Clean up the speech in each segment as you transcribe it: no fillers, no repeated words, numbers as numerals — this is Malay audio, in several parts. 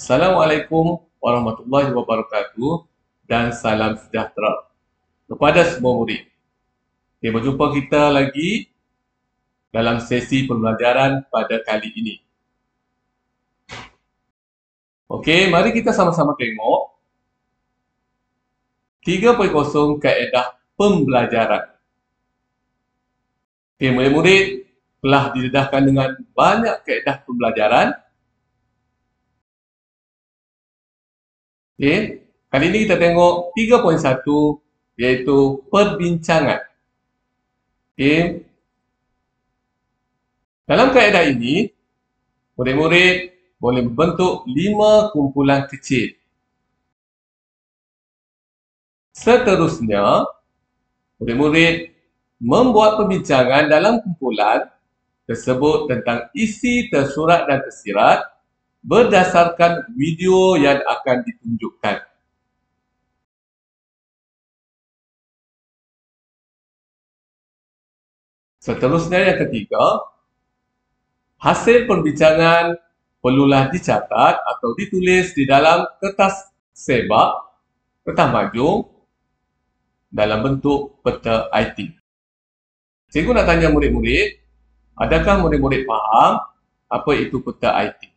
Assalamualaikum warahmatullahi wabarakatuh dan salam sejahtera kepada semua murid. Okay, berjumpa kita lagi dalam sesi pembelajaran pada kali ini. Okey, mari kita sama-sama tengok 3.0 kaedah pembelajaran. Okey, murid-murid telah didedahkan dengan banyak kaedah pembelajaran. Okey, kali ini kita tengok 3.1 iaitu perbincangan. Okey. Dalam kaedah ini, murid-murid boleh membentuk 5 kumpulan kecil. Seterusnya, murid-murid membuat perbincangan dalam kumpulan tersebut tentang isi tersurat dan tersirat berdasarkan video yang akan ditunjukkan. Seterusnya yang ketiga, hasil perbincangan perlulah dicatat atau ditulis di dalam kertas sebak, kertas majung dalam bentuk peta IT. Cikgu nak tanya murid-murid, adakah murid-murid faham apa itu peta IT?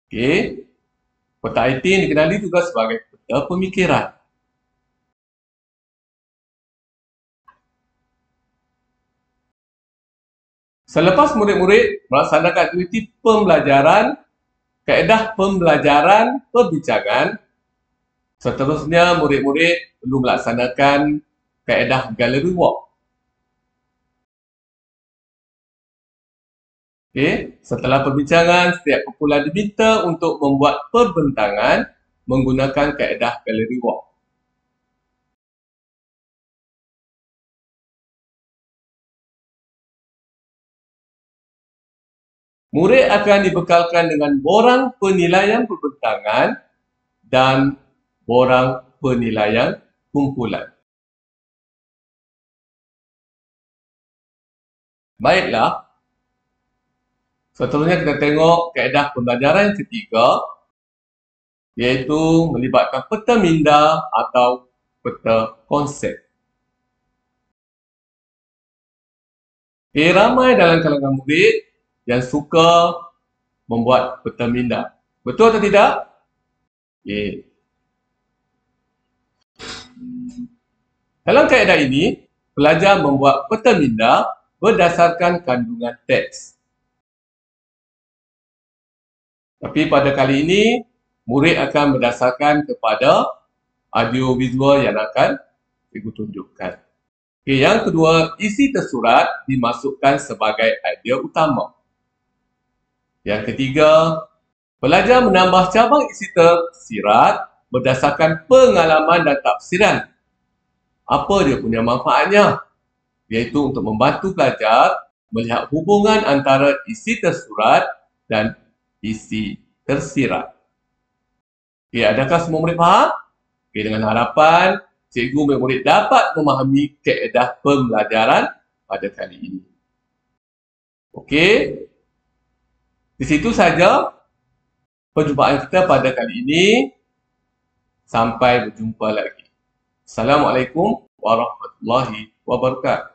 Okey, peta IT dikenali juga sebagai peta pemikiran. Selepas murid-murid melaksanakan aktiviti pembelajaran, kaedah pembelajaran perbincangan, seterusnya murid-murid perlu melaksanakan kaedah gallery walk. Okay. Setelah perbincangan, setiap kumpulan diminta untuk membuat perbentangan menggunakan kaedah gallery walk. Murid akan dibekalkan dengan borang penilaian perbentangan dan borang penilaian kumpulan. Baiklah, seterusnya kita tengok kaedah pembelajaran ketiga, iaitu melibatkan peta minda atau peta konsep. Ramai dalam kalangan murid yang suka membuat peta minda. Betul atau tidak? Dalam kaedah ini, pelajar membuat peta minda berdasarkan kandungan teks. Tapi pada kali ini, murid akan berdasarkan kepada audio-visual yang akan cikgu tunjukkan. Okay, yang kedua, isi tersurat dimasukkan sebagai idea utama. Yang ketiga, pelajar menambah cabang isi tersirat berdasarkan pengalaman dan tafsiran. Apa dia punya manfaatnya? Iaitu untuk membantu pelajar melihat hubungan antara isi tersurat dan isi tersirat. Okay, adakah semua murid faham? Okay, dengan harapan cikgu murid dapat memahami kaedah pembelajaran pada kali ini. Okey. Di situ saja perjumpaan kita pada kali ini. Sampai berjumpa lagi. Assalamualaikum warahmatullahi wabarakatuh.